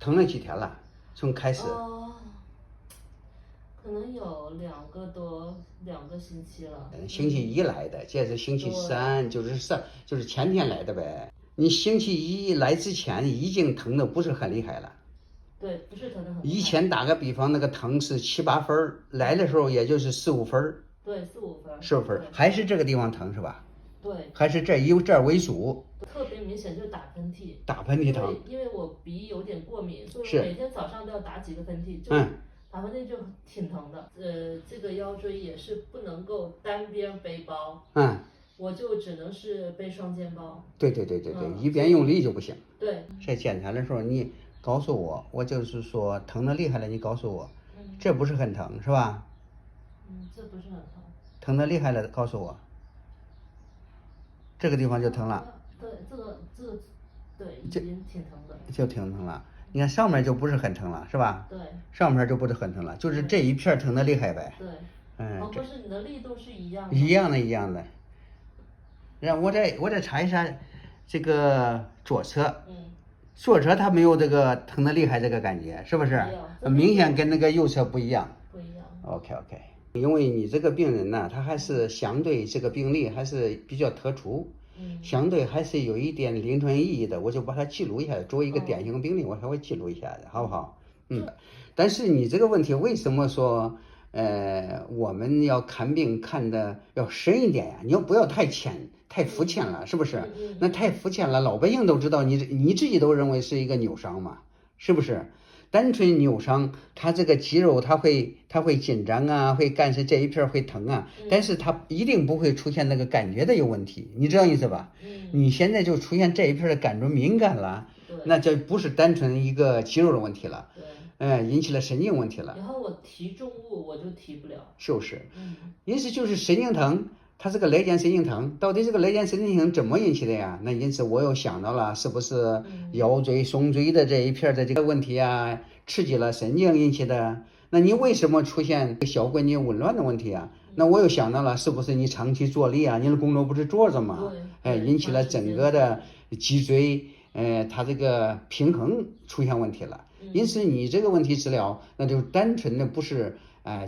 疼了几天了？从开始？可能有两个星期了。星期一来的，这是星期三，就是前天来的呗。你星期一来之前已经疼的不是很厉害了。对，不是疼的很厉害。以前打个比方，那个疼是7、8分，来的时候也就是4、5分。对，4、5分。4、5分，还是这个地方疼是吧？对。还是以这儿为主。特别明显就是打喷嚏。打喷嚏疼。因为我鼻有点过敏，所以是每天早上都要打几个喷嚏。打喷嚏就挺疼的。这个腰椎也是不能够单边背包。我就只能是背双肩包。对，一边用力就不行。对。在检查的时候你告诉我，我就是说疼的厉害了，你告诉我。这不是很疼是吧？这不是很疼。疼的厉害了告诉我。这个地方就疼了。对，这个对，已经挺疼的。就挺疼了。你看上面就不是很疼了是吧？对。上面就不是很疼了，就是这一片疼的厉害呗。对。不是，你的力度是一样的。一样的。让我再查一下这个左侧。左侧它没有这个疼的厉害这个感觉，是不是？明显跟那个右侧不一样。不一样。OK。因为你这个病人呢，他还是相对这个病例还是比较特殊。相对还是有一点临床意义的，我就把它记录一下，作为一个典型病例，我稍微记录一下的，好不好？但是你这个问题为什么说，我们要看病看的要深一点呀？你要不要太浅、太肤浅了，是不是？那太肤浅了，老百姓都知道，你自己都认为是一个扭伤嘛，是不是？单纯扭伤，它这个肌肉它会紧张啊，会干是这一片会疼啊，但是它一定不会出现那个感觉的有问题，你知道意思吧？你现在就出现这一片的感觉敏感了，那这不是单纯一个肌肉的问题了，引起了神经问题了。然后我提重物我就提不了。就是，因此就是神经疼。它是个肋间神经疼，到底这个肋间神经疼怎么引起的呀？那因此我又想到了，是不是腰椎、胸椎的这一片的这个问题啊，刺激了神经引起的？那你为什么出现小关节紊乱的问题啊？那我又想到了，是不是你长期坐立啊？你的工作不是坐着吗？引起了整个的脊椎，它这个平衡出现问题了。因此你这个问题治疗，那就单纯的不是。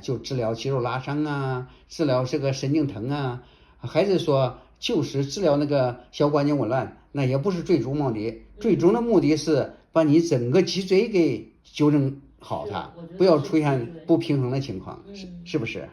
就治疗肌肉拉伤啊，治疗这个神经疼啊，还是说就是治疗那个小关节紊乱，那也不是最终目的。最终的目的是把你整个脊椎给纠正好它，不要出现不平衡的情况，是不是？